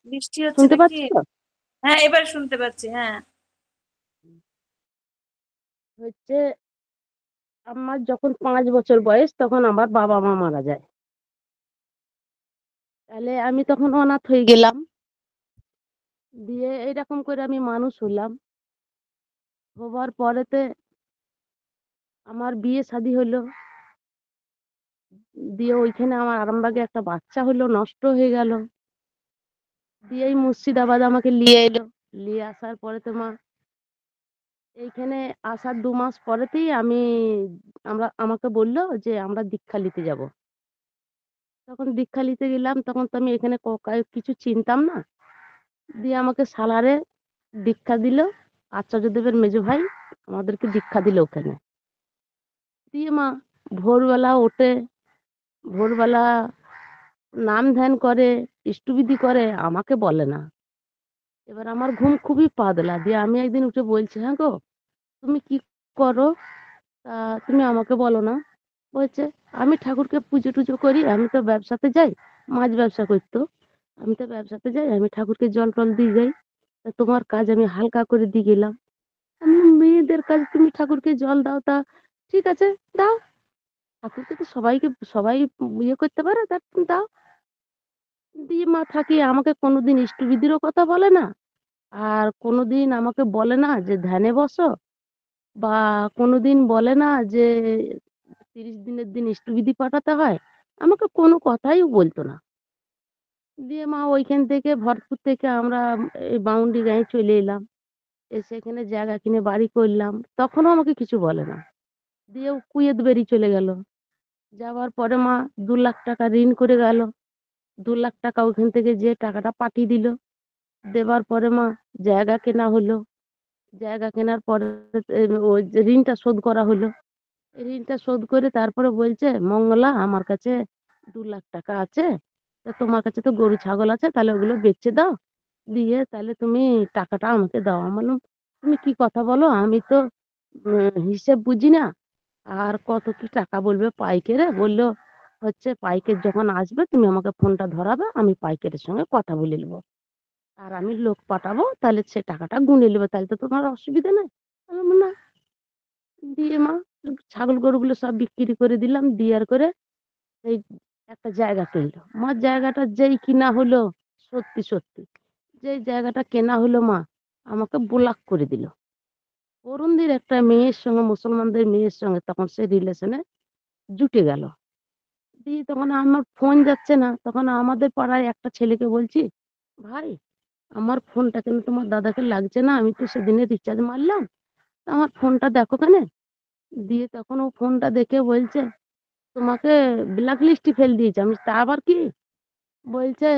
বৃষ্টি হচ্ছে শুনতে নাকি? পাচ্ছ তো? হ্যাঁ, এবার শুনতে পাচ্ছি। হ্যাঁ। হচ্ছে আমার যখন 5 বছর বয়স তখন আমার বাবা মা মারা যায়। তাহলে আমি তখন অনাথ হয়ে গেলাম। দিয়ে এইরকম করে আমি মানুষ হলাম। হবার পরেতে আমার বিয়ে শাদী হলো। দিয়ে ওইখানে আমার আরামবাগে একটা বাচ্চা হলো, নষ্ট হয়ে গেল। দিয়ে এই মুর্শিদাবাদ আমাকে নিয়ে এলো। নিয়ে আসার পরে তো মা এইখানে আসার 2 মাস পরেতেই আমাকে বললো যে আমরা দীক্ষা নিতে যাব। তখন দীক্ষা নিতে গেলাম, তখন তো আমি এখানে কিছু চিনতাম না। দিয়ে আমাকে সালারে দীক্ষা দিল। আচার্যদেবের মেজো ভাই আমাদেরকে দীক্ষা দিল ওখানে। দিয়ে মা ভোরবেলা ওঠে, ভোরবেলা নাম ধ্যান করে, ইষ্টবিধি করে, আমাকে বলে না। এবার আমার ঘুম খুবই পাতলা। দিয়ে আমি একদিন উঠে বলছি, হ্যাঁ গো, তুমি কি করো? তা তুমি আমাকে বলো না। বলছে, আমি ঠাকুরকে পুজো টুজো করি, আমি তো ব্যবসাতে যাই। মাছ ব্যবসা করতো। আমি তো ব্যবসাতে যাই, আমি ঠাকুরকে জল টল দিয়ে যাই। তা তোমার কাজ আমি হালকা করে দিয়ে গেলাম। আমি বললাম, মেয়েদের কাজ তুমি ঠাকুরকে জল দাও, তা ঠিক আছে, দাও। ঠাকুরকে তো সবাই ইয়ে করতে পারে, তা তুমি দাও। দিয়ে মা থাকি, আমাকে কোনোদিন ইষ্টবিধিরও কথা বলে না। আর কোনোদিন আমাকে বলে না যে ধ্যানে বসো, বা কোনোদিন বলে না যে 30 দিনের দিন ইষ্টবিধি পাঠাতে হয়। আমাকে কোনো কথাই বলতো না। দিয়ে মা ওইখান থেকে ভরতপুর থেকে আমরা এই বাউন্ডি গাঁয়ে চলে এলাম। এসে এখানে জায়গা কিনে বাড়ি করলাম, তখনও আমাকে কিছু বলে না। দিয়ে ও কুয়েত বেরিয়ে চলে গেল। যাওয়ার পরে মা 2 লাখ টাকা ঋণ করে গেল। 2 লাখ টাকা ওখান থেকে যে টাকাটা পাঠিয়ে দিল। দেবার পরে মা জায়গা কেনা হলো। জায়গা কেনার পরে ওই যে ঋণটা শোধ করা হলো। ঋণটা শোধ করে তারপরে বলছে, মঙ্গলা আমার কাছে 2 লাখ টাকা আছে। তা তোমার কাছে তো গরু ছাগল আছে, তাহলে ওগুলো বেচে দাও। দিয়ে তাহলে তুমি টাকাটা আমাকে দাও। আমি বললাম, তুমি কি কথা বলো, আমি তো হিসেব বুঝি না। আর কত কি টাকা বলবে পাইকারে? বললো হচ্ছে পাইকার যখন আসবে তুমি আমাকে ফোনটা ধরাবে, আমি পাইকারের সঙ্গে কথা বলে নেবো। আর আমি লোক পাঠাবো, তাহলে সে টাকাটা গুনে নেবে, তাহলে তো তোমার অসুবিধা নেই। আমি বললাম, না। দিয়ে মা ছাগল গরুগুলো সব বিক্রি করে দিলাম। দিয়ার করে এই একটা জায়গা কিনলো মা। জায়গাটা যেই কিনা হলো, সত্যি সত্যি যেই জায়গাটা কেনা হলো মা, আমাকে ব্লক করে দিল। অরুণদির একটা মেয়ের সঙ্গে, মুসলমানদের মেয়ের সঙ্গে তখন সে রিলেশনে জুটে গেল। দিয়ে তখন আমার ফোন যাচ্ছে না। তখন আমাদের পাড়ায় একটা ছেলেকে বলছি, ভাই আমার ফোনটা কেন তোমার দাদাকে লাগছে না? আমি তো সেদিনে রিচার্জ মারলাম, তা আমার ফোনটা দেখো কেন। দিয়ে তখন ও ফোনটা দেখে বলছে, তোমাকে ব্ল্যাক লিস্টে ফেল দিয়েছে। আমি তা আবার কি? বলছে,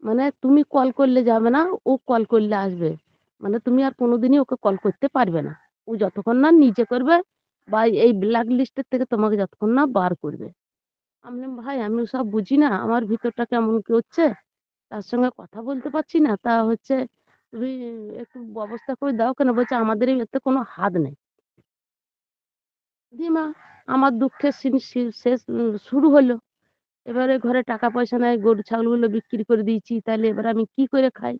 মানে তুমি কল করলে যাবে না, ও কল করলে আসবে। মানে তুমি আর কোনোদিনই ওকে কল করতে পারবে না। ও যতক্ষণ না নিজে করবে, বা এই ব্ল্যাক লিস্টের থেকে তোমাকে যতক্ষণ না বার করবে। আমি বললাম, ভাই আমি সব বুঝি না, আমার ভিতরটা কেমন কি হচ্ছে, তার সঙ্গে কথা বলতে পারছি না। তা হচ্ছে তুমি একটু ব্যবস্থা করে দাও কেন? বলছে, আমাদের এতে কোনো হাত নেই। দিয়ে মা আমার দুঃখের শেষ শুরু হলো। এবারে ঘরে টাকা পয়সা নাই, গরু ছাগলগুলো বিক্রি করে দিয়েছি, তাহলে এবার আমি কি করে খাই?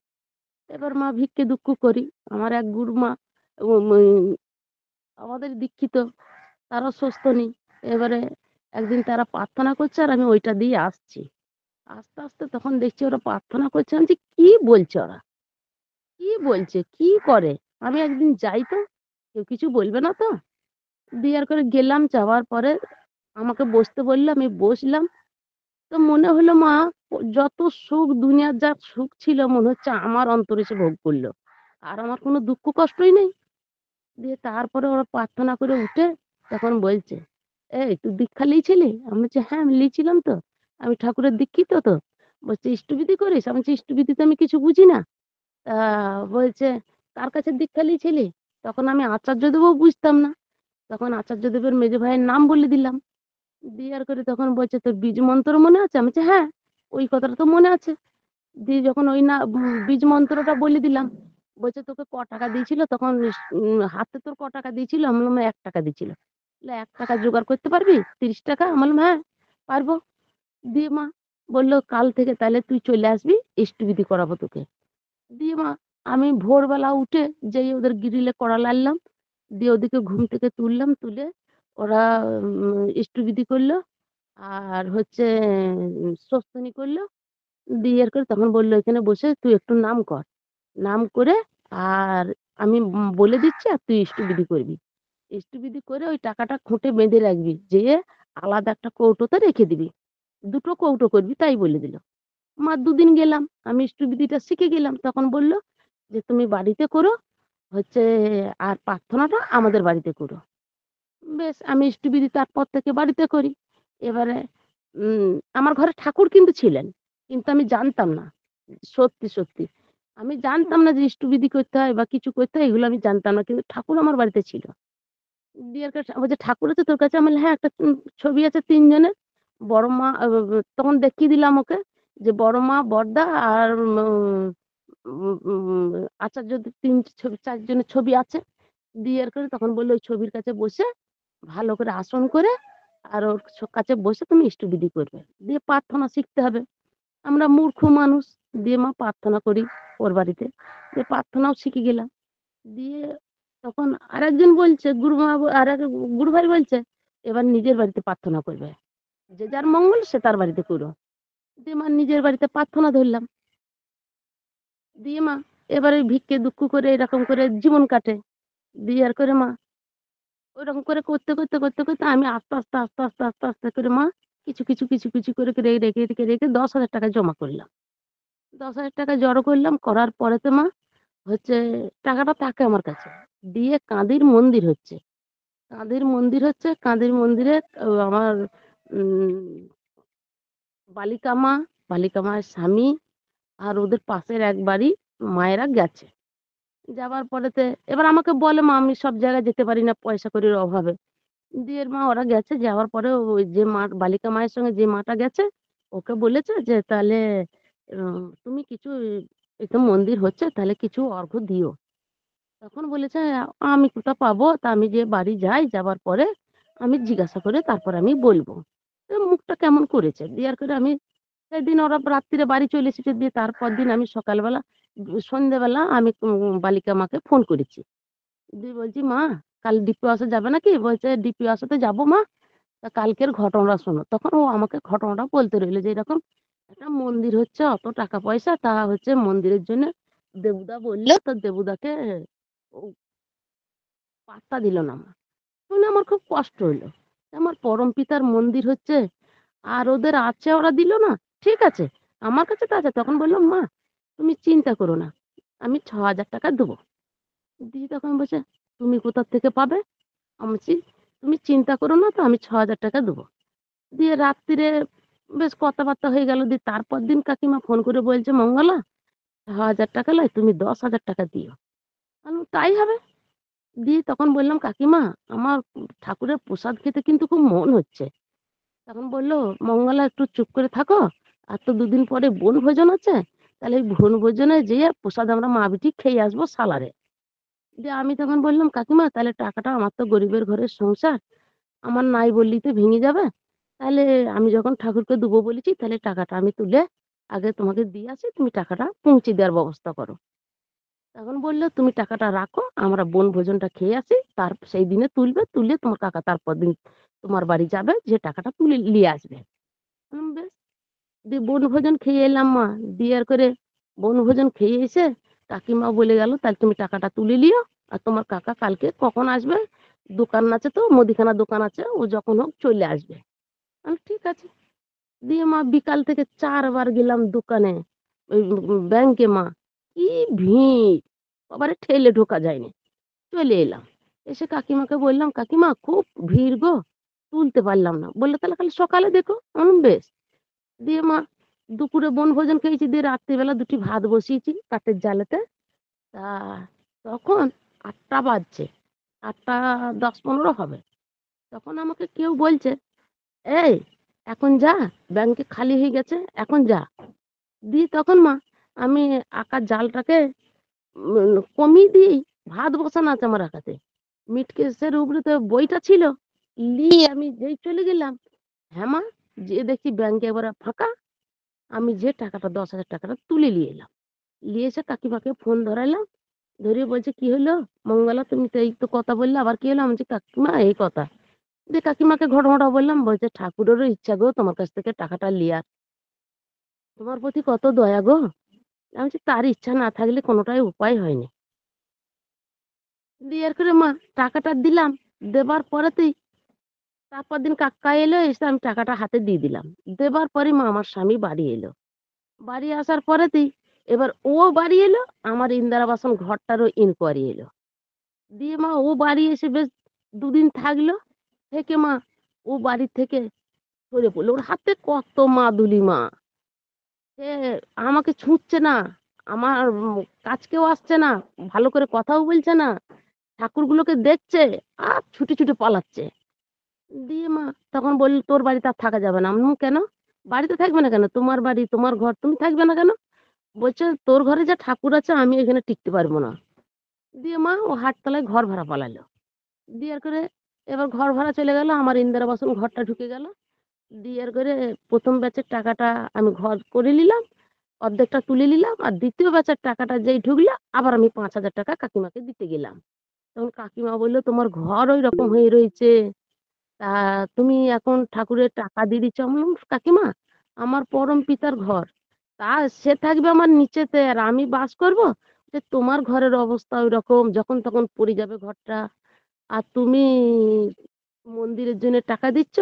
এবার মা ভিক্ষে দুঃখ করি। আমার এক গুরুমা আমাদের দীক্ষিত, তারা সুস্থ নেই। এবারে একদিন তারা প্রার্থনা করছে আর আমি ওইটা দিয়ে আসছি। আস্তে আস্তে তখন দেখছি ওরা প্রার্থনা করছে। আমি যে কি বলছে ওরা, কি বলছে, কি করে? আমি একদিন যাই তো, কেউ কিছু বলবে না তো। দিয়ে করে গেলাম, যাওয়ার পরে আমাকে বসতে বললো, আমি বসলাম। তো মনে হলো মা যত সুখ দুনিয়ার, যা সুখ ছিল মনে হচ্ছে আমার অন্তরে এসে ভোগ করলো। আর আমার কোনো দুঃখ কষ্টই নেই। দিয়ে তারপরে ওরা প্রার্থনা করে উঠে তখন বলছে, এই তুই দীক্ষা লিয়েছিলি? আমি বলছি, হ্যাঁ আমি লিয়েছিলাম তো, আমি ঠাকুরের দীক্ষিত তো। বলছে, ইষ্টবিধি করিস? আমি বলছি, ইষ্টবিধি তো আমি কিছু বুঝি না। বলছে, কার কাছে দীক্ষা লিয়েছিলি? তখন আমি আচার্যদেবও বুঝতাম না। তখন আচার্যদেবের মেজো ভাইয়ের নাম বলে দিলাম। দেওয়ার করে তখন বলছে, তোর বীজ মন্ত্র মনে আছে? আমি বলছি, হ্যাঁ ওই কথাটা তো মনে আছে। দিয়ে যখন ওই না বীজ মন্ত্রটা বলে দিলাম, বলছে তোকে ক টাকা দিয়েছিল তখন? হাতে তোর ক টাকা দিয়েছিল? আমি বললাম, 1 টাকা দিয়েছিল। বলে, 1 টাকা জোগাড় করতে পারবি? 30 টাকা? আমি বললাম, হ্যাঁ পারবো। দিয়ে মা বললো কাল থেকে তাহলে তুই চলে আসবি, ইষ্টবিধি করাবো তোকে। দিয়ে মা আমি ভোরবেলা উঠে যেই ওদের গ্রিলে কড়া লাড়লাম, দিয়ে ওদিকে ঘুম থেকে তুললাম, তুলে ওরা ইষ্টবিধি করলো আর হচ্ছে সস্তনী করলো। দিয়ে এর করে তখন বললো এখানে বসে তুই একটু নাম কর, নাম করে আর আমি বলে দিচ্ছি আর তুই ইষ্টবিধি করবি। ইষ্টবিধি করে ওই টাকাটা খুঁটে বেঁধে রাখবি, যেয়ে আলাদা একটা কৌটোতে রেখে দিবি, দুটো কৌটো করবি তাই বলে দিল। মা দুদিন গেলাম, আমি ইষ্টবিধিটা শিখে গেলাম। তখন বলল যে তুমি বাড়িতে করো, হচ্ছে আর প্রার্থনাটা আমাদের বাড়িতে করো। বেশ আমি ইষ্টবিধি তারপর থেকে বাড়িতে করি। এবারে উম আমার ঘরে ঠাকুর কিন্তু ছিলেন, কিন্তু আমি জানতাম না। সত্যি সত্যি আমি জানতাম না যে ইষ্টবিধি করতে হয় বা কিছু করতে হয়, এগুলো আমি জানতাম না, কিন্তু ঠাকুর আমার বাড়িতে ছিল। দিয়ার কাছে বলছে ঠাকুর আছে তোর কাছে? আমি বললাম, হ্যাঁ একটা ছবি আছে ৩ জনের। বড় মা তখন দেখিয়ে দিলাম ওকে যে বড় মা, বড়দা আর আচার্য ৩ ছবি ৪ জনের ছবি আছে। দিয়ে এর করে তখন বললো ওই ছবির কাছে বসে ভালো করে আসন করে আর ওর কাছে বসে তুমি ইষ্টবিধি করবে। দিয়ে প্রার্থনা শিখতে হবে। আমরা মূর্খ মানুষ। দিয়ে মা প্রার্থনা করি ওর বাড়িতে। দিয়ে প্রার্থনাও শিখে গেলাম। দিয়ে তখন আরেকজন বলছে গুরুমা, আরেক গুরুভাই বলছে এবার নিজের বাড়িতে প্রার্থনা করবে, যে যার মঙ্গল সে তার বাড়িতে করো। দিয়ে মা নিজের বাড়িতে প্রার্থনা ধরলাম। দিয়ে মা এবারে ভিক্ষে দুঃখ করে এরকম করে জীবন কাটে। দিয়ে আর করে মা ওরকম করে করতে করতে করতে করতে আমি আস্তে আস্তে আস্তে আস্তে আস্তে আস্তে করে মা কিছু কিছু কিছু কিছু করে রেখে রেখে রেখে ১০,০০০ টাকা জমা করলাম। ১০,০০০ টাকা জড়ো করলাম, করার পরেতে মা হচ্ছে টাকাটা থাকে আমার কাছে। দিয়ে কাঁদির মন্দির হচ্ছে, কাঁধের মন্দির হচ্ছে, কাঁধের মন্দিরে আমার উম বালিকা মা, বালিকা মায়ের স্বামী আর ওদের পাশের এক বাড়ি মায়েরা গেছে। যাবার পরেতে এবার আমাকে বলে মা আমি সব জায়গায় যেতে পারি না পয়সা কড়ির অভাবে। দিয়ে মা ওরা গেছে, যাওয়ার পরে ওই যে মা বালিকা মায়ের সঙ্গে যে মাটা গেছে ওকে বলেছে যে তাহলে তুমি কিছু, এই তো মন্দির হচ্ছে তাহলে কিছু অর্ঘ্য দিও। তখন বলেছে আমি কোথা পাবো, তা আমি যে বাড়ি যাই, যাবার পরে আমি জিজ্ঞাসা করে তারপর আমি বলবো। তো মুখটা কেমন করেছে দেওয়ার করে আমি সেদিন ওরা রাত্রিরে বাড়ি চলে এসেছে। দিয়ে তারপর দিন আমি সকালবেলা সন্ধ্যেবেলা আমি বালিকা মাকে ফোন করেছি। দিয়ে বলছি মা কাল ডিপি আসা যাবে নাকি? বলছে ডিপি আসাতে যাবো মা, তা কালকের ঘটনাটা শোনো। তখন ও আমাকে ঘটনাটা বলতে রইলো যে এরকম একটা মন্দির হচ্ছে, অত টাকা পয়সা, তা হচ্ছে মন্দিরের জন্য দেবুদা বললে তো দেবুদাকে ও পাত্তা দিল না মা। শুনে আমার খুব কষ্ট হইলো। আমার পরম পিতার মন্দির হচ্ছে আর ওদের আছে ওরা দিল না। ঠিক আছে আমার কাছে তো আছে। তখন বললাম মা তুমি চিন্তা করো না, আমি ৬,০০০ টাকা দেবো। দিয়ে তখন বলছে তুমি কোথা থেকে পাবে? আমি বলছি তুমি চিন্তা করো না, তো আমি ৬,০০০ টাকা দেবো। দিয়ে রাত্রিরে বেশ কথাবার্তা হয়ে গেল। দিয়ে তারপর দিন কাকিমা ফোন করে বলছে মঙ্গলা ৬,০০০ টাকা লয় তুমি ১০,০০০ টাকা দিও। আমি বললাম, তাই হবে। দিয়ে তখন বললাম কাকিমা আমার ঠাকুরের প্রসাদ খেতে কিন্তু খুব মন হচ্ছে। তখন বলল মঙ্গলা একটু চুপ করে থাকো, আর তো ২ দিন পরে বনভোজন আছে, তাহলে এই বনভোজনে যেয়ে প্রসাদ আমরা মা বিটি খেয়ে আসবো সালারে। দিয়ে আমি তখন বললাম কাকিমা তাহলে টাকাটা, আমার তো গরিবের ঘরের সংসার, আমার নাই বললেই তো ভেঙে যাবে। তাহলে আমি যখন ঠাকুরকে দেবো বলেছি তাহলে টাকাটা আমি তুলে আগে তোমাকে দিয়ে আসি, তুমি টাকাটা পৌঁছে দেওয়ার ব্যবস্থা করো। তখন বললো তুমি টাকাটা রাখো, আমরা বনভোজনটা খেয়ে আসি, তার সেই দিনে তুলবে, তুলে তোমার কাকা তারপর দিন তোমার বাড়ি যাবে, যে টাকাটা তুলে নিয়ে আসবে। বেশ। দিয়ে বনভোজন খেয়ে এলাম মা। দিয়ে আর করে বনভোজন খেয়ে এসে কাকিমা বলে গেল তাহলে তুমি টাকাটা তুলে নিও, আর তোমার কাকা কালকে কখন আসবে, দোকান আছে তো মুদিখানা দোকান আছে, ও যখন হোক চলে আসবে। আমি ঠিক আছে। দিয়ে মা বিকাল থেকে ৪ বার গেলাম দোকানে, ওই ব্যাংকে মা, কি ভিড়, বাবারে ঠেলে ঢোকা যায়নি। চলে এলাম। এসে কাকিমাকে বললাম কাকিমা খুব ভিড় গো, তুলতে পারলাম না। বললো তাহলে কাল সকালে দেখো। আমি বললাম, বেশ। দিয়ে মা দুপুরে বনভোজন খেয়েছি, দিয়ে রাত্রিবেলা ২টি ভাত বসিয়েছি কাঠের জালেতে। তা তখন ৮টা বাজছে, ৮টা ১০-১৫ হবে। তখন আমাকে কেউ বলছে এই এখন যা, ব্যাংকে খালি হয়ে গেছে, এখন যা। দিয়ে তখন মা আমি আকার জালটাকে কমিয়ে দিয়েই ভাত বসানো আছে আমার একাতে, মিটকেসের উপরে তো বইটা ছিল, নিয়ে আমি যেই চলে গেলাম, হ্যাঁ মা যে দেখছি ব্যাংকে এবারে ফাঁকা। আমি যে টাকাটা 10,000 টাকাটা তুলে নিয়ে এলাম। নিয়ে এসে কাকিমাকে ফোন ধরাইলাম। ধরিয়ে বলছে, "কি হলো মঙ্গলা? তুমি তো এই তো কথা বললে, আবার কি হলো?" আমি বলছি, "কাকিমা এই কথা।" দিয়ে কাকিমাকে ঘটনাটা বললাম। বলছে, "ঠাকুরেরও ইচ্ছা গো তোমার কাছ থেকে টাকাটা লিয়ার। তোমার প্রতি কত দয়া গো।" আমি বলছি, "তার ইচ্ছা না থাকলে কোনোটাই উপায় হয়নি।" দিয়ে এর করে মা টাকাটা দিলাম। দেবার পরেতেই তারপর দিন কাকা এলো, এসে আমি টাকাটা হাতে দিয়ে দিলাম। দেবার পরে মা আমার স্বামী বাড়ি এলো। বাড়ি আসার পরেতেই এবার ও বাড়ি এলো, আমার ইন্দিরা আবাসন ঘরটারও ইনকোয়ারি এলো। দিয়ে মা ও বাড়ি এসে বেশ ২ দিন থাকলো। থেকে মা ও বাড়ি থেকে সরে পড়লো। ওর হাতে কত মাদুলি মা! সে আমাকে ছুঁচ্ছে না, আমার কাছকেও আসছে না, ভালো করে কথাও বলছে না। ঠাকুরগুলোকে দেখছে আর ছুটে, ছুটে পালাচ্ছে। দিয়ে মা তখন বলল, "তোর বাড়িতে আর থাকা যাবে না।" আমি বললাম, "কেন? বাড়িতে থাকবে না কেন? তোমার বাড়ি, তোমার ঘর, তুমি থাকবে না কেন?" বলছে, "তোর ঘরে যা ঠাকুর আছে আমি এখানে টিকতে পারবো না।" দিয়ে মা ও হাটতলায় ঘর ভাড়া পালালো। দিয়ে এর করে এবার ঘর ভাড়া চলে গেল, আমার ইন্দিরা আবাসন ঘরটা ঢুকে গেল। দিয়ে এর করে ১ম ব্যাচের টাকাটা আমি ঘর করে নিলাম, অর্ধেকটা তুলে নিলাম। আর ২য় ব্যাচের টাকাটা যেই ঢুকলো আবার আমি ৫,০০০ টাকা কাকিমাকে দিতে গেলাম। তখন কাকিমা বলল, "তোমার ঘর ওইরকম হয়ে রয়েছে। তা তুমি এখন ঠাকুরের টাকা দিয়ে দিচ্ছ?" আমি বললাম, "কাকিমা আমার পরম পিতার ঘর। তা সে থাকবে আমার নিচেতে আর আমি বাস করব? যে তোমার ঘরের অবস্থা ওইরকম, যখন তখন পড়ে যাবে ঘরটা। আর তুমি মন্দিরের জন্য টাকা দিচ্ছ?"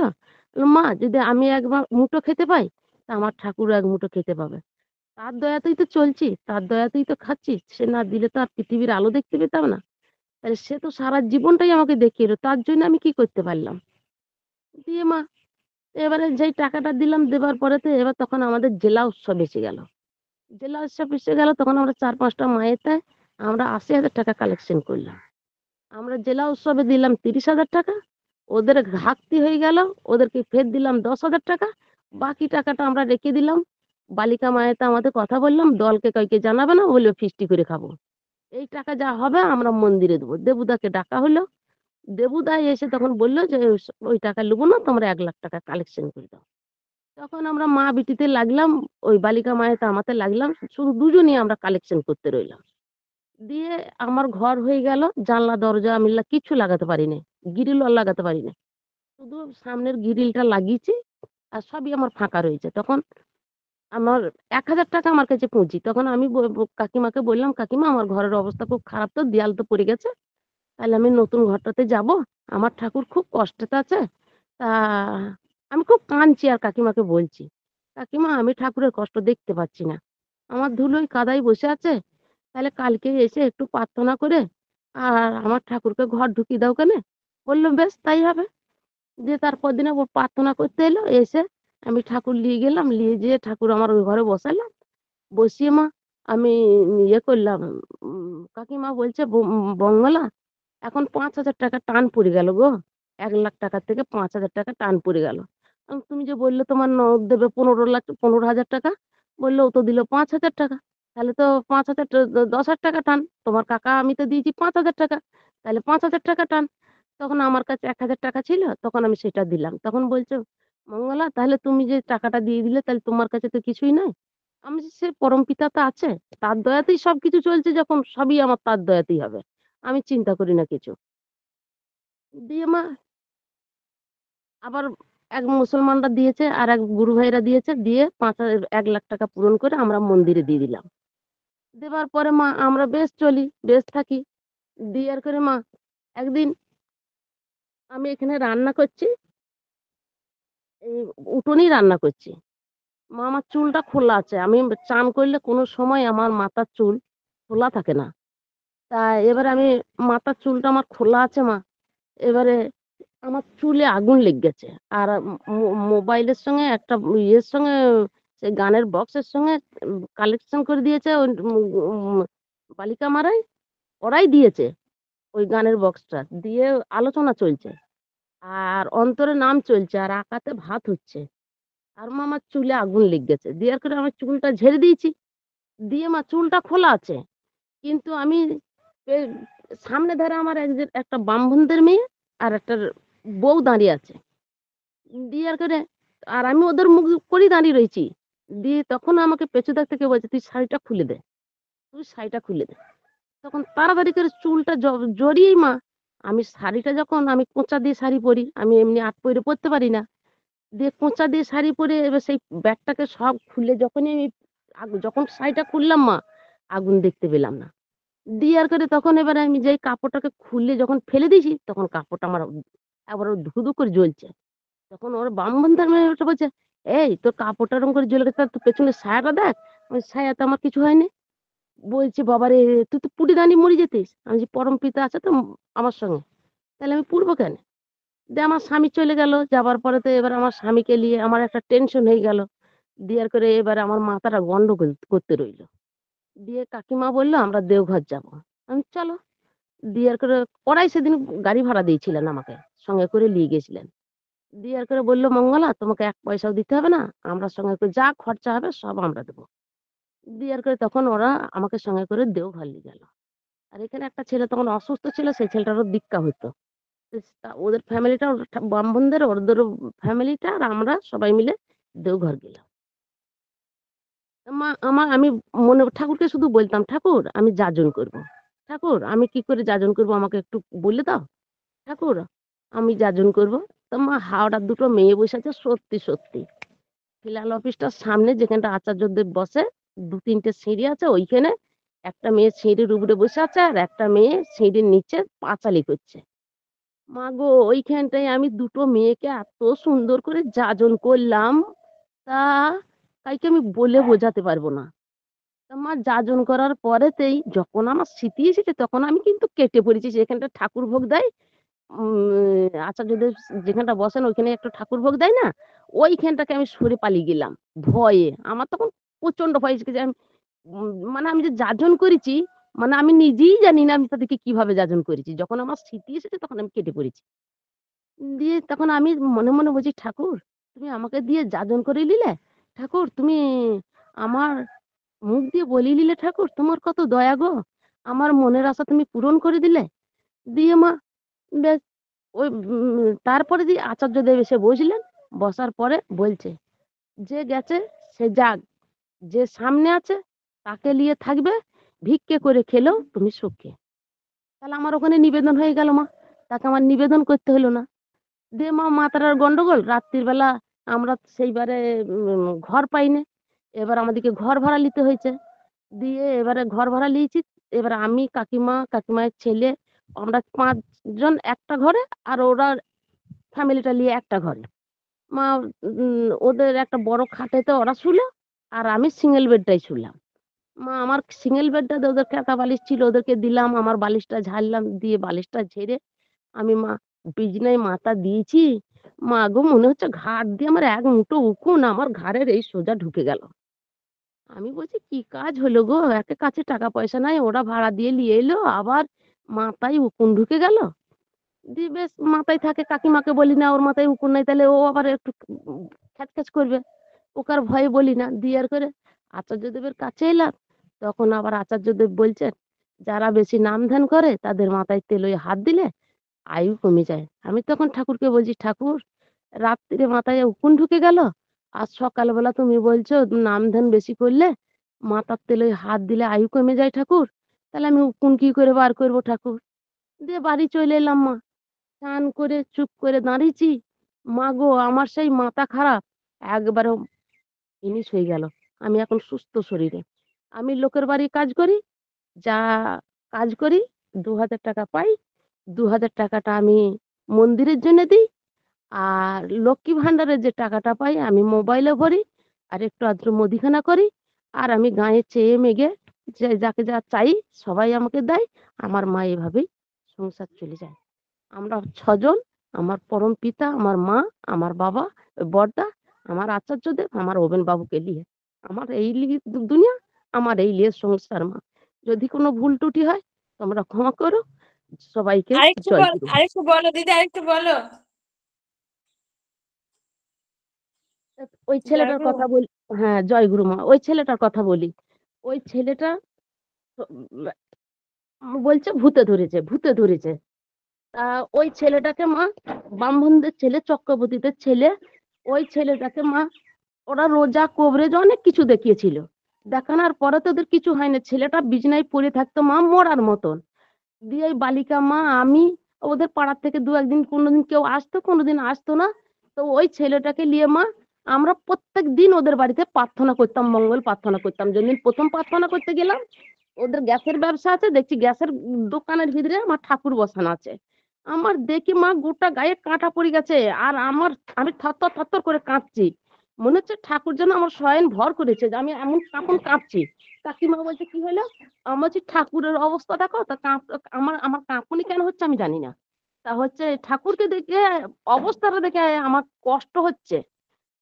বললাম, "মা যদি আমি একবার মুঠো খেতে পাই, তা আমার ঠাকুরও এক মুঠো খেতে পাবে। তার দয়াতেই তো চলছি, তার দয়াতেই তো খাচ্ছি। সে না দিলে তো আর পৃথিবীর আলো দেখতে পেতাম না। তাহলে সে তো সারা জীবনটাই আমাকে দেখিয়ে এলো। তার জন্য আমি কি করতে পারলাম?" দিয়ে মা এবারে যেই টাকাটা দিলাম, দেবার পরেতে এবার তখন আমাদের জেলা উৎসব এসে গেল। জেলা উৎসব এসে গেল, তখন আমরা ৪-৫ টা মায়েতে আমরা ৮০,০০০ টাকা কালেকশন করলাম। আমরা জেলা উৎসবে দিলাম ৩০,০০০ টাকা। ওদের ঘাটতি হয়ে গেল, ওদেরকে ফের দিলাম ১০,০০০ টাকা। বাকি টাকাটা আমরা রেখে দিলাম। বালিকা মায়েতে আমাদের কথা বললাম, দলকে কাউকে জানাবে না, বললো ফিস্টি করে খাবো। এই টাকা যা হবে আমরা মন্দিরে দেবো। দেবুদাকে ডাকা হলো। দেবুদা এসে তখন বলল যে, "ওই টাকা নেবো না, তোমরা ১,০০,০০০ টাকা কালেকশন করে দাও।" তখন আমরা মা বিটিতে লাগলাম, ওই বালিকা মায়েতে আমাতে লাগলাম। শুধু দুজনই আমরা কালেকশন করতে রইলাম। দিয়ে আমার ঘর হয়ে গেল। জানলা দরজা মিল্লা কিচ্ছু লাগাতে পারি নাই। গ্রিলও লাগাতে পারি নাই। শুধু সামনের গ্রিলটা লাগিয়েছি আর সবই আমার ফাঁকা রয়েছে। তখন আমার ১,০০০ টাকা আমার কাছে পুঁজি। তখন আমি কাকিমাকে বললাম, "কাকিমা আমার ঘরের অবস্থা খুব খারাপ, তো দেয়াল তো পড়ে গেছে। তাহলে আমি নতুন ঘরটাতে যাবো। আমার ঠাকুর খুব কষ্টেতে আছে। তা আমি খুব কাঁদছি আর কাকিমাকে বলছি, "কাকিমা আমি ঠাকুরের কষ্ট দেখতে পাচ্ছি না। আমার ধুলোয় কাদায় বসে আছে। তাহলে কালকে এসে একটু প্রার্থনা করে আর আমার ঠাকুরকে ঘর ঢুকিয়ে দাও কেনে?" বলল, "বেশ তাই হবে।" দিয়ে তারপর দিনে ও প্রার্থনা করতে এলো। এসে আমি ঠাকুর নিয়ে গেলাম। নিয়ে যেয়ে ঠাকুর আমার ওই ঘরে বসালাম। বসিয়ে মা আমি ইয়ে করলাম। কাকিমা বলছে, "বঙ্গলা এখন ৫,০০০ টাকা টান পড়ে গেল গো। ১,০০,০০০ টাকার থেকে ৫,০০০ টাকা টান পড়ে গেল। তুমি যে বললে তোমার ননদ দেবে ১৫,০০০ টাকা।" বলল, "ও তো দিল ৫,০০০ টাকা। তাহলে তো ৫,০০০ ১০,০০০ টাকা টান। তোমার কাকা আমি তো দিয়েছি ৫,০০০ টাকা। তাহলে ৫,০০০ টাকা টান।" তখন আমার কাছে ১,০০০ টাকা ছিল। তখন আমি সেটা দিলাম। তখন বলছে, "মঙ্গলা তাহলে তুমি যে টাকাটা দিয়ে দিলে, তাহলে তোমার কাছে তো কিছুই নাই?" আমি বলছি, "সে পরমপিতা তো আছে। তার দয়াতেই সবকিছু চলছে, যখন সবই আমার তার দয়াতেই হবে। আমি চিন্তা করি না কিছু।" দিয়ে মা আবার এক মুসলমানরা দিয়েছে আর এক গুরু ভাইরা দিয়েছে। দিয়ে ১,০০,০০০ টাকা পূরণ করে আমরা মন্দিরে দিয়ে দিলাম। দেবার পরে মা আমরা বেশ চলি, বেশ থাকি। দেওয়ার করে মা একদিন আমি এখানে রান্না করছি, এই উঠোনেই রান্না করছি। মা আমার চুলটা খোলা আছে। আমি চান করলে কোনো সময় আমার মাথার চুল খোলা থাকে না। তা এবারে আমি মাথার চুলটা আমার খোলা আছে মা। এবারে আমার চুলে আগুন লেগে গেছে। আর মোবাইলের সঙ্গে একটা ইয়ের সঙ্গে, সেই গানের বক্সের সঙ্গে কালেকশন করে দিয়েছে ওই বালিকা মারাই। ওরাই দিয়েছে ওই গানের বক্সটা। দিয়ে আলোচনা চলছে। আর অন্তরে নাম চলছে আর আকাতে ভাত হচ্ছে। আর মা আমার চুলে আগুন লেগে গেছে। দেওয়ার করে আমি চুলটা ঝেড়ে দিয়েছি। দিয়ে মা চুলটা খোলা আছে। কিন্তু আমি এ সামনে ধারে আমার একটা ব্রাহ্মণদের মেয়ে আর একটা বউ দাঁড়িয়ে আছে। দিয়ে আর করে আর আমি ওদের মুখ করেই দাঁড়িয়ে রয়েছি। দিয়ে তখন আমাকে পেছু দিক থেকে বলছে, তুই শাড়িটা খুলে দে, তুই শাড়িটা খুলে দে। তখন তাড়াতাড়ি করে চুলটা জড়িয়েই মা, আমি শাড়িটা, যখন আমি কোঁচা দিয়ে শাড়ি পরি, আমি এমনি আট পরে পরতে পারি না, দিয়ে কোঁচা দিয়ে শাড়ি পরে এবার সেই ব্যাগটাকে সব খুলে যখনই আমি যখন শাড়িটা খুললাম মা, আগুন দেখতে পেলাম না। দিয়ে আর করে তখন এবার আমি যেই কাপড়টাকে খুলে যখন ফেলে দিয়েছি, তখন কাপড়টা আমার আবার ধুধু করে জ্বলছে। তখন ওর বামবন্ধার মেয়ে ওটা বলছে, এই তোর কাপড়টা ওরকম করে জ্বলে গেছে, তোর পেছনে ছায়াটা দেখ। ওই ছায়াতে আমার কিছু হয়নি। বলছে, বাবারে, তুই তো পুড়ে দানি মরে যেতিস। আমি যে পরম পিতা আছে তো আমার সঙ্গে, তাহলে আমি পুড়বো কেন? দিয়ে আমার স্বামী চলে গেল, যাবার পরে তো এবার আমার স্বামীকে নিয়ে আমার একটা টেনশন হয়ে গেল। দেওয়ার করে এবার আমার মাথাটা গন্ডগোল করতে রইলো। দিয়ে কাকিমা বললো, আমরা দেওঘর যাব। আমি চলো। দিয়ে আর করে ওরাই সেদিন গাড়ি ভাড়া দিয়েছিলেন আমাকে, সঙ্গে করে নিয়ে গেছিলেন। দিয়ে আর করে বললো, মঙ্গলা, তোমাকে এক পয়সাও দিতে হবে না, আমরা সঙ্গে করে যা খরচা হবে সব আমরা দেবো। দিয়ে আর করে তখন ওরা আমাকে সঙ্গে করে দেওঘর নিয়ে গেল। আর এখানে একটা ছেলে তখন অসুস্থ ছিল, সেই ছেলেটারও দীক্ষা হতো। ওদের ফ্যামিলিটা, ব্রাহ্মণদের, ওদের ফ্যামিলিটা আর আমরা সবাই মিলে দেওঘর গেলাম। আমি মনে ঠাকুরকে শুধু বলতাম, ঠাকুর আমি যাজন করব, ঠাকুর আমি কি করে যাজন করব, আমাকে একটু বলে দাও ঠাকুর, আমি যাজন করব। তো মা, হাওড়ার দুটো মেয়ে বসে আছে, সত্যি সত্যি ফিলাল অফিসটার সামনে যেখানটা আচার্যদেব বসে, দু তিনটে সিঁড়ি আছে ওইখানে, একটা মেয়ে সিঁড়ির উপরে বসে আছে, আর একটা মেয়ে সিঁড়ির নিচে পাঁচালি করছে। মা গো, ওইখানটায় আমি দুটো মেয়েকে এত সুন্দর করে যাজন করলাম, তা কাইকে আমি বলে বোঝাতে পারবো না। তা মা, যাজন করার পরেতেই যখন আমার স্মৃতি এসেছে, তখন আমি কিন্তু কেটে পড়েছি। যেখানটা ঠাকুর ভোগ দেয়, আচার্যদেব যেখানটা বসেন ওইখানে একটা ঠাকুর ভোগ দেয় না, ওইখানটাকে আমি সরে পালিয়ে গেলাম ভয়ে। আমার তখন প্রচন্ড ভয় এসেছে যে মানে আমি যে যাজন করেছি, মানে আমি নিজেই জানি না আমি তাদেরকে কিভাবে যাজন করেছি। যখন আমার স্মৃতি এসেছে তখন আমি কেটে পড়েছি। দিয়ে তখন আমি মনে মনে বলছি, ঠাকুর তুমি আমাকে দিয়ে যাজন করে নিলে, ঠাকুর তুমি আমার মুখ দিয়ে বলি নিলে, ঠাকুর তোমার কত দয়া গো, আমার মনের আশা তুমি পূরণ করে দিলে। দিয়ে মা, বেশ, ওই তারপরে দিয়ে আচার্যদেব এসে বসলেন। বসার পরে বলছে, যে গেছে সে যাক, যে সামনে আছে তাকে নিয়ে থাকবে, ভিক্ষে করে খেলেও তুমি সুখে। তাহলে আমার ওখানে নিবেদন হয়ে গেল মা, তাকে আমার নিবেদন করতে হলো না। দিয়ে মা, মাথার আর গন্ডগোল, রাত্রির বেলা আমরা সেইবারে ঘর পাইনি। এবার আমাদেরকে ঘর ভাড়া নিতে হয়েছে। দিয়ে এবারে ঘর ভাড়া নিয়েছি। এবার আমি, কাকিমা, কাকিমায়ের ছেলে, আমরা 5 জন একটা ঘরে, আর ওরা ফ্যামিলিটা নিয়ে একটা ঘরে। মা, ওদের একটা বড় খাটেতে ওরা শুলো, আর আমি সিঙ্গেল বেডটাই শুলাম। মা, আমার সিঙ্গেল বেডটাতে ওদের কাঁথা বালিশ ছিল, ওদেরকে দিলাম, আমার বালিশটা ঝাড়লাম, দিয়ে বালিশটা ঝেড়ে আমি মা বিছানায় মাথা দিয়েছি। মা গো, মনে হচ্ছে ঘাড় দিয়ে আমার এক মুঠো উকুন আমার ঘাড়ের এই সোজা ঢুকে গেল। আমি বলছি, কি কাজ হলো গো, একে কাছে টাকা পয়সা নাই, ওরা ভাড়া দিয়ে নিয়ে এলো, আবার মাথায় উকুন ঢুকে গেল। দিয়ে বেশ মাথায় থাকে, কাকিমাকে বলি না ওর মাথায় উকুন নাই, তাহলে ও আবার একটু খ্যাচ খ্যাচ করবে, ওকে আর ভয়ে বলি না। দিয়ে আর করে আচার্যদেবের কাছে এলাম। তখন আবার আচার্যদেব বলছেন, যারা বেশি নাম ধ্যান করে তাদের মাথায় তেল ওই হাত দিলে আয়ু কমে যায়। আমি তখন ঠাকুরকে বলছি, ঠাকুর রাত্রিরে মাথায় উকুন ঢুকে গেল, আর সকালবেলা তুমি বলছো নাম ধ্যান বেশি করলে মাথার তেলে হাত দিলে আয়ু কমে যায় ঠাকুর, তাহলে আমি উকুন কি করে বার করবো ঠাকুর? দিয়ে বাড়ি চলে এলাম মা। স্নান করে চুপ করে দাঁড়িয়েছি। মা গো, আমার সেই মাথা খারাপ একবারে জিনিস হয়ে গেল। আমি এখন সুস্থ শরীরে, আমি লোকের বাড়ি কাজ করি, যা কাজ করি 2000 টাকা পাই। 2000 টাকাটা আমি মন্দিরের জন্য দিই, আর লক্ষ্মী ভান্ডারের যে টাকাটা পাই আমি মোবাইলে ভরি, আর একটু আধটু মুদিখানা করি। আর আমি গাঁয়ে চেয়ে মেগে যে যাকে যা চাই সবাই আমাকে দেয়। আমার মা এভাবেই সংসার চলে যায়। আমরা 6 জন, আমার পরম পিতা, আমার মা, আমার বাবা, ওই বড়দা, আমার আচার্যদেব, আমার ওবেন বাবুকে নিয়ে, আমার এই লিয়ে দুনিয়া, আমার এই লিয়ে সংসার মা। যদি কোনো ভুল ত্রুটি হয় তোমরা ক্ষমা করো। সবাইকে জয় গুরু। আরেকটু বলো দিদি, আরেকটু বলো। ওই ছেলেটার জয়গুরু। কথা বলি। হ্যাঁ, জয় গুরু মা। ওই ছেলেটার কথা বলি। ওই ছেলেটা বলছে ভূতে ধরেছে, ভূতে ধরেছে। ওই ছেলেটাকে মা, ব্রাহ্মণদের ছেলে, চক্রবর্তীদের ছেলে, ওই ছেলেটাকে মা ওরা রোজা কবরেজ অনেক কিছু দেখিয়েছিল, দেখানোর পরে তো ওদের কিছু হয়নি, ছেলেটা বিছনায় পড়ে থাকতো মা মরার মতন। দিয়ে ওই বালিকা মা আমি ওদের পাড়ার থেকে দু একদিন কোনোদিন কেউ আসতো কোনোদিন আসতো না, তো ওই ছেলেটাকে নিয়ে মা আমরা প্রত্যেক দিন ওদের বাড়িতে প্রার্থনা করতাম, মঙ্গল প্রার্থনা করতাম। যেদিন প্রথম প্রার্থনা করতে গেলাম, ওদের গ্যাসের ব্যবসা আছে, দেখছি গ্যাসের দোকানের ভিতরে আমার ঠাকুর বসানো আছে। আমার দেখি মা গোটা গায়ে কাঁটা পড়ে গেছে, আর আমি থরথর থরথর করে কাঁপছি, মনে হচ্ছে ঠাকুর যেন আমার শয়ন ভর করেছে, যে আমি এমন কাঁপন কাঁপছি। কাকিমা বলছে কি হলো, আমার বলছি ঠাকুরের অবস্থা দেখো, তা আমার আমার কাঁপুনি কেন হচ্ছে আমি জানি না। তা হচ্ছে ঠাকুরকে দেখে অবস্থাটা দেখে আমার কষ্ট হচ্ছে।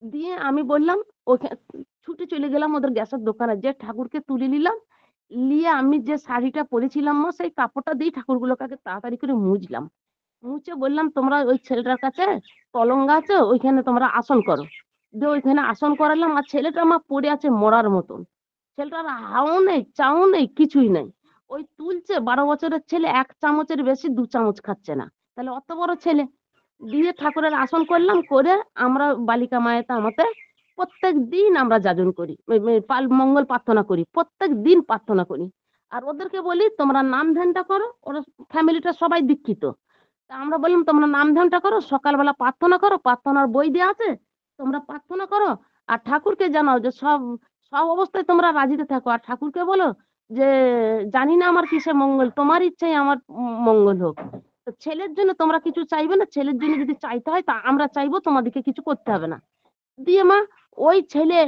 দিয়ে আমি বললাম ওখানে ছুটে চলে গেলাম ওদের গ্যাসের দোকানে, যে ঠাকুরকে তুলে নিলাম, নিয়ে আমি যে শাড়িটা পরেছিলাম মা সেই কাপড়টা দিয়ে ঠাকুরগুলোকে আগে তাড়াতাড়ি করে মুছলাম, মুছে বললাম তোমরা ওই ছেলেটার কাছে পলঙ্গ আছে ওইখানে তোমরা আসন করো। দিয়ে ওইখানে আসন করালাম, আর ছেলেটা মা পড়ে আছে মরার মতন। ছেলেটার হাও নেই চাও নেই কিছুই নেই। ওই তুলছে 12 বছরের ছেলে, 1 চামচের বেশি 2 চামচ খাচ্ছে না, তাহলে অত বড় ছেলে। দিয়ে ঠাকুরের আসন করলাম, করে আমরা বালিকা মায়েতে আমাদের প্রত্যেক দিন আমরা যাজন করি, মঙ্গল প্রার্থনা করি, প্রত্যেক দিন প্রার্থনা করি। আর ওদেরকে বলি তোমরা নাম ধ্যানটা করো, ওরা ফ্যামিলিটা সবাই দীক্ষিত। তা আমরা বললাম তোমরা নাম ধ্যানটা করো, সকালবেলা প্রার্থনা করো, প্রার্থনার বই দেওয়া আছে, তোমরা প্রার্থনা করো। আর ঠাকুরকে জানাও যে সব সব অবস্থায় তোমরা রাজিতে থাকো, আর ঠাকুরকে বলো যে জানি না আমার কিসে মঙ্গল, তোমার ইচ্ছাই আমার মঙ্গল হোক। তো ছেলের জন্য তোমরা কিছু চাইবে না, ছেলের জন্য যদি চাইতে হয় তা আমরা চাইবো, তোমাদেরকে কিছু করতে হবে না। দিয়ে মা ওই ছেলে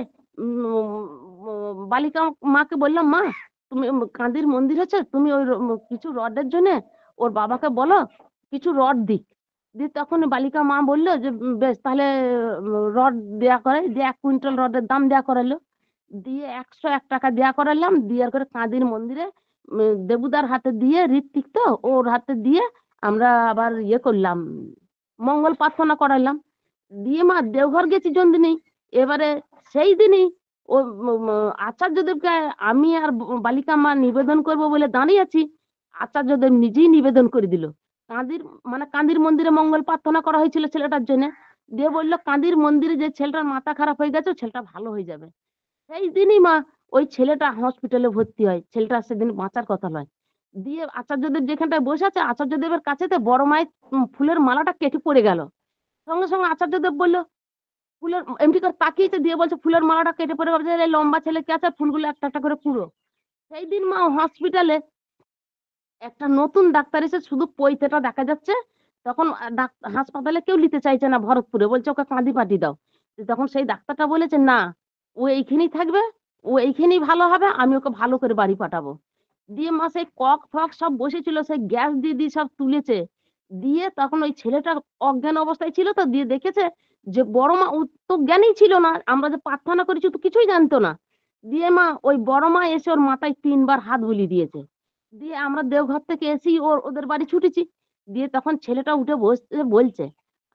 বালিকা মাকে বললাম মা তুমি কান্দির মন্দির আছে, তুমি ওই কিছু রডের জন্য ওর বাবাকে বলো কিছু রড দিক। দিয়ে তখন বালিকা মা বললো যে বেশ তাহলে রড দেয়া করে, দিয়ে 1 কুইন্টাল রডের দাম দেয়া করালো। দিয়ে 101 টাকা দেয়া করালাম, দিয়ে করে কাঁদির মন্দিরে দেবুদার হাতে দিয়ে, ঋত্বিক তো ওর হাতে দিয়ে আমরা আবার ইয়ে করলাম, মঙ্গল প্রার্থনা করালাম। দিয়ে মা দেওঘর গেছি জন্দিনী, এবারে সেই দিনই ও আচার্যদেবকে আমি আর বালিকা মা নিবেদন করব বলে দাঁড়িয়ে আছি, আচার্যদেব নিজেই নিবেদন করে দিল। কাঁদির কাঁদির মন্দিরে মঙ্গল প্রার্থনা করা হয়েছিল ছেলেটার জন্য, দিয়ে বললো কাঁদির মন্দিরে যে ছেলেটার মাথা খারাপ হয়ে গেছে ও ছেলেটা ভালো হয়ে যাবে। সেই দিনই মা ওই ছেলেটা হসপিটালে ভর্তি হয়, ছেলেটা সেদিন বাঁচার কথা নয়। দিয়ে আচার্যদেব যেখানটায় বসে আছে আচার্যদেবের কাছেতে বড় মায়ের ফুলের মালাটা কেটে পড়ে গেল। সঙ্গে সঙ্গে আচার্যদেব বললো ফুলের এমনি করে তাকিয়েছে, দিয়ে বলছে ফুলের মালাটা কেটে পড়ে, ভাবছে এই লম্বা ছেলে কে আছে, ফুলগুলো একটা একটা করে পুরো। সেই দিন মা হসপিটালে একটা নতুন ডাক্তার এসে শুধু পৈতেটা দেখা যাচ্ছে। তখন হাসপাতালে কেউ নিতে চাইছে না, ভরতপুরে বলছে ওকে কাঁদি পাঠিয়ে দাও। তখন সেই ডাক্তারটা বলেছে না, ও এইখানেই থাকবে, ও এইখানেই ভালো হবে, আমি ওকে ভালো করে বাড়ি পাঠাবো। দিয়ে মা সেই কক ফক সব বসেছিল, সেই গ্যাস দিয়ে দিয়ে সব তুলেছে। দিয়ে তখন ওই ছেলেটা অজ্ঞান অবস্থায় ছিল, তো দিয়ে দেখেছে যে বড় মা ও তো জ্ঞানই ছিল না, আমরা যে প্রার্থনা করেছি তো কিছুই জানতো না। দিয়ে মা ওই বড় মা এসে ওর মাথায় 3 বার হাত বুলিয়ে দিয়েছে। দিয়ে আমরা দেওঘর থেকে এসি ওদের বাড়ি ছুটেছি। দিয়ে তখন ছেলেটা উঠে বসে বলছে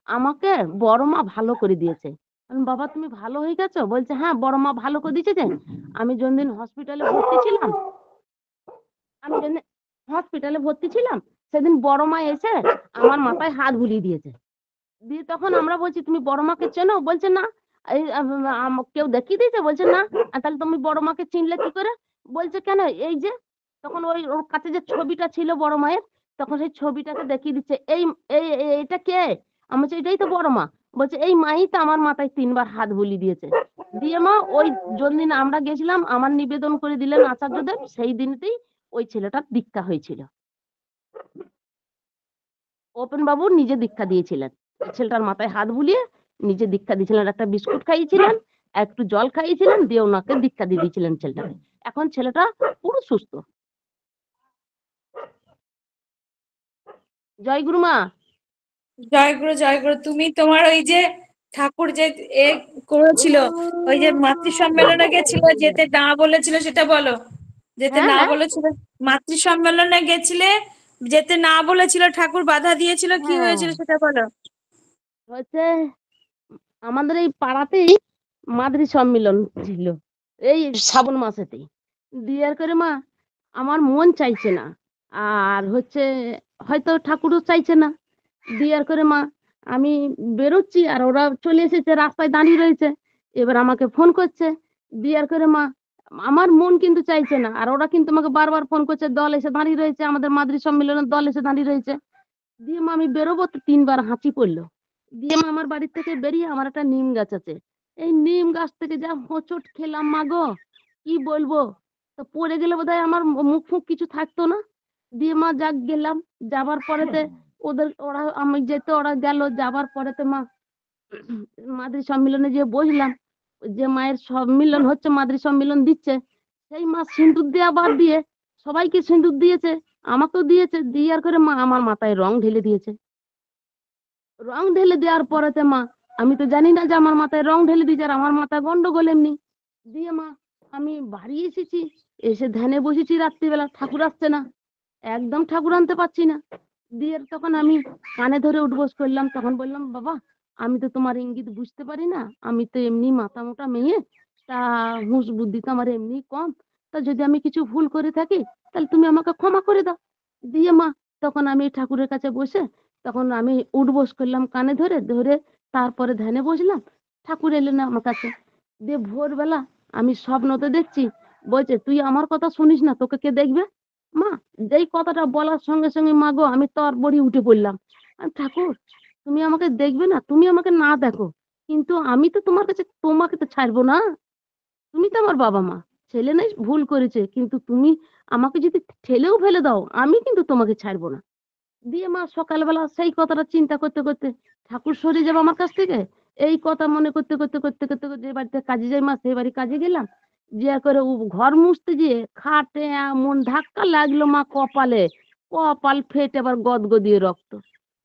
আমাকে বড় মা ভালো করে দিয়েছে। বাবা তুমি ভালো হয়ে গেছো? বলছে হ্যাঁ বড় মা ভালো করে দিয়েছে যে আমি যতদিন হসপিটালে ভর্তি ছিলাম, আমি যেদিন হসপিটালে ভর্তি ছিলাম সেদিন বড় মা এসে আমার মাথায় হাত বুলিয়ে দিয়েছে। দিয়ে তখন আমরা বলছি তুমি বড় মাকে চেনো? বলছে না। এই কেউ দেখিয়ে দিয়েছে? বলছে না। তাহলে তুমি বড় মাকে চিনলে কি করে? বলছে কেন এই যে, তখন ওই ওর কাছে যে ছবিটা ছিল বড় মায়ের, তখন সেই ছবিটাকে দেখিয়ে দিচ্ছে, এই এই এইটা কে? আমি বলছি এটাই তো বড় মা। বলছে এই মাই তো আমার মাথায় 3 বার হাত বুলিয়ে দিয়েছে। দিয়ে মা ওই যেদিন আমরা গেছিলাম আমার নিবেদন করে দিলেন আচার্যদেব, সেই দিনতেই ওই ছেলেটার দীক্ষা হয়েছিল। ওপেন বাবু নিজে দীক্ষা দিয়েছিলেন, ছেলেটার মাথায় হাত বুলিয়ে নিজে দীক্ষা দিয়েছিলেন, একটা বিস্কুট খাইয়েছিলেন, একটু জল খাইয়েছিলেন, দিয়ে ওনাকে দীক্ষা দিয়ে দিয়েছিলেন ছেলেটাকে। এখন ছেলেটা পুরো সুস্থ। জয় গুরুমা। জয়গুরু জয়গুরু। তুমি তোমার ওই যে ঠাকুর যে এ করেছিল, ওই যে মাতৃ সম্মেলনে গেছিল, যেতে না বলেছিল সেটা বলো। যেতে হ্যাঁ না হ্যাঁ বলেছিল, মাতৃ সম্মেলনে গেছিলে, যেতে না বলেছিল, ঠাকুর বাধা দিয়েছিল, কি হ্যাঁ হয়েছিল সেটা বলো। হচ্ছে আমাদের এই পাড়াতেই মাদ্রি সম্মিলন ছিল, এই শ্রাবণ মাসেতেই। দিয়ার করে মা আমার মন চাইছে না, আর হচ্ছে হয়তো ঠাকুরও চাইছে না। দিয়ার করে মা আমি বেরোচ্ছি আর ওরা চলে এসেছে, রাস্তায় দাঁড়িয়ে রয়েছে। এবার আমাকে ফোন করছে, দিয়ার করে মা আমার মন কিন্তু চাইছে না, আর ওরা কিন্তু আমাকে বারবার ফোন করছে, দল এসে দাঁড়িয়ে রয়েছে, আমাদের মাদ্রি সম্মেলনের দল এসে দাঁড়িয়ে রয়েছে। দিয়ে মা আমি বেরোবো তো 3বার হাঁচি পড়লো। দিয়ে মা আমার বাড়ির থেকে বেরিয়ে, আমার একটা নিম গাছ আছে, এই নিম গাছ থেকে যা হোঁচট খেলাম মা গো, কি বলবো। তো পড়ে গেলে বোধহয় আমার মুখ ফুক কিছু থাকতো না। দিয়ে মা যাক গেলাম, যাবার পরেতে ওরা আমি যেতে ওরা গেল, যাবার পরেতে মা মাদ্রি সম্মেলনে যে বসলাম, যে মায়ের সম্মিলন হচ্ছে, মাদ্রি সম্মিলন দিচ্ছে, সেই মা সিঁদুর দেওয়া বাদ দিয়ে সবাইকে সিঁদুর দিয়েছে, আমাকেও দিয়েছে। দিয়ার করে মা আমার মাথায় রং ঢেলে দিয়েছে। রং ঢেলে দেওয়ার পরেতে মা আমি তো জানি না যে আমার মাথায় রং ঢেলে দিয়েছে, আর আমার মাথায় গন্ডগোল এমনি। দিয়ে মা আমি বাড়ি এসেছি, এসে ধ্যানে বসেছি, রাত্রিবেলা ঠাকুর আসছে না, একদম ঠাকুর আনতে পারছি না। দিয়ে তখন আমি কানে ধরে উঠবোস করলাম, তখন বললাম বাবা আমি তো তোমার ইঙ্গিত বুঝতে পারি না, আমি তো এমনি মাথা মোটা মেয়ে, তা হুঁশ বুদ্ধি তো আমার এমনি কম, তা যদি আমি কিছু ভুল করে থাকি তাহলে তুমি আমাকে ক্ষমা করে দাও। দিয়ে মা তখন আমি ঠাকুরের কাছে বসে তখন আমি উঠবোস করলাম কানে ধরে ধরে, তারপরে ধ্যানে বসলাম। ঠাকুর এলেন আমার কাছে। দিয়ে ভোরবেলা আমি স্বপ্নতে দেখছি, বলছে তুই আমার কথা শুনিস না, তোকে কে দেখবে। মা যেই কথাটা বলার সঙ্গে সঙ্গে মা গো আমি তরবড়ি উঠে পড়লাম। ঠাকুর তুমি আমাকে দেখবে না, তুমি আমাকে না দেখো, কিন্তু আমি তো তোমার কাছে, তোমাকে তো ছাড়বো না, তুমি তো আমার বাবা মা। ছেলে নাই ভুল করেছে, কিন্তু তুমি আমাকে যদি ঠেলেও ফেলে দাও আমি কিন্তু তোমাকে ছাড়বো না। দিয়ে মা সকালবেলা সেই কথাটা চিন্তা করতে করতে ঠাকুর সরে যাবে আমার কাছ থেকে, এই কথা মনে করতে করতে করতে করতে করতে যে বাড়িতে কাজে যাই মা সেই বাড়ি কাজে গেলাম। যে করে ঘর মুছতে গিয়ে খাটে এমন ধাক্কা লাগলো মা কপালে, কপাল ফেটে আবার গদগদিয়ে রক্ত।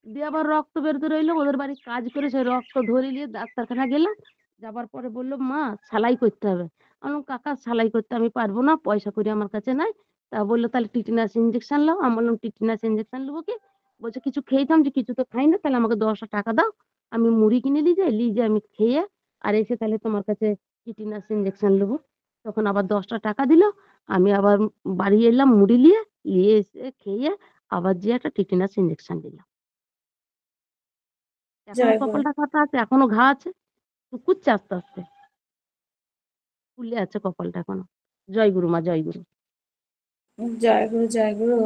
দিয়ে আবার রক্ত বেরোতে রইলো, ওদের বাড়ি কাজ করে সেই রক্ত ধরে নিয়ে ডাক্তারখানা গেলাম। যাবার পরে বললো মা সেলাই করতে হবে। আমি বললাম কাকা সেলাই করতে আমি পারবো না, পয়সা করি আমার কাছে নাই। তা বললো তাহলে টিটেনাস ইঞ্জেকশন নাও। আমি বললাম টিটেনাস ইঞ্জেকশন নেবো কি? বলছে কিছু খেয়েছিলাম, যে কিছু তো খাই না, তাহলে আমাকে 10টা টাকা দাও, আমি মুড়ি কিনে নিয়ে যাই আমি খেয়ে আর এসে তাহলে তোমার কাছে টিটেনাস ইঞ্জেকশন নেবো। তখন আবার 10টা টাকা দিল। আমি আবার বাড়ি এলাম মুড়ি নিয়ে, নিয়ে এসে খেয়ে আবার যে একটা টিটেনাস ইঞ্জেকশন দিলাম। এখনো জয় গুরু। কপালটা কাটা আছে, এখনো ঘা আছে, শুকুচ্ছে আস্তে আস্তে, ফুলে আছে কপালটা এখনো। জয় গুরু মা, জয় গুরু। জয় গুরু, জয় গুরু।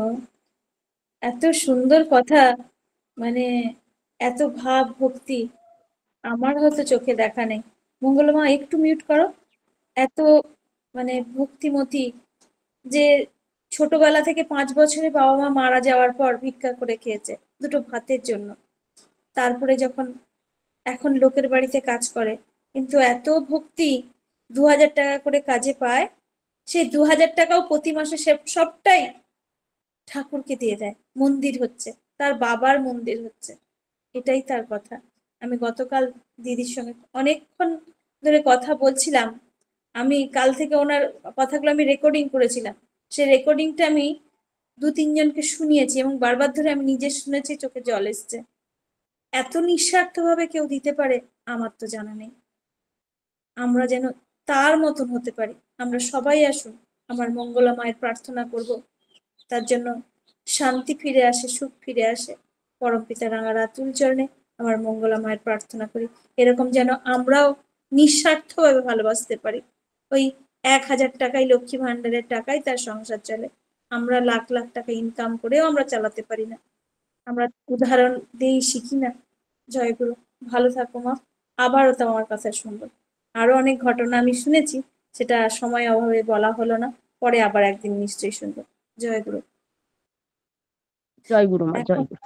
এত সুন্দর কথা, মানে এত ভাব ভক্তি আমার হয়তো চোখে দেখা নেই। মঙ্গলমা একটু মিউট করো। এত মানে ভক্তিমতী, যে ছোটবেলা থেকে 5 বছরে বাবা মা মারা যাওয়ার পর ভিক্ষা করে খেয়েছে দুটো ভাতের জন্য, তারপরে যখন এখন লোকের বাড়িতে কাজ করে, কিন্তু এত ভক্তি, 2000 টাকা করে কাজে পায়, সেই 2000 টাকাও প্রতি মাসে সে সবটাই ঠাকুরকে দিয়ে দেয়। মন্দির হচ্ছে, তার বাবার মন্দির হচ্ছে, এটাই তার কথা। আমি গতকাল দিদির সঙ্গে অনেকক্ষণ ধরে কথা বলছিলাম। আমি কাল থেকে ওনার কথাগুলো আমি রেকর্ডিং করেছিলাম, সেই রেকর্ডিংটা আমি 2-3 জনকে শুনিয়েছি, এবং বারবার ধরে আমি নিজে শুনেছি, চোখে জল এসছে। এত নিঃস্বার্থ ভাবে কেউ দিতে পারে, আমার তো জানা নেই। আমরা যেন তার মতন হতে পারি। আমরা সবাই আসুন, আমার মঙ্গলা মায়ের প্রার্থনা করব, তার জন্য শান্তি ফিরে আসে, সুখ ফিরে আসে। পরমপিতা রাঙা রাতুল চরণে আমার মঙ্গলা মায়ের প্রার্থনা করি, এরকম যেন আমরাও নিঃস্বার্থভাবে ভালোবাসতে পারি। ওই 1000 টাকায়, লক্ষ্মী ভান্ডারের টাকায় তার সংসার চলে, আমরা লাখ লাখ টাকা ইনকাম করেও আমরা চালাতে পারি না। আমরা উদাহরণ দিয়েই শিখি না। জয়গুরু, ভালো থাকো মা। আবারও তোমার কথা শুনবো। আরো অনেক ঘটনা আমি শুনেছি, সেটা সময় অভাবে বলা হলো না, পরে আবার একদিন নিশ্চয়ই শুনবো। জয়গুরু। জয় গুরু মা, জয় এখন গুরু।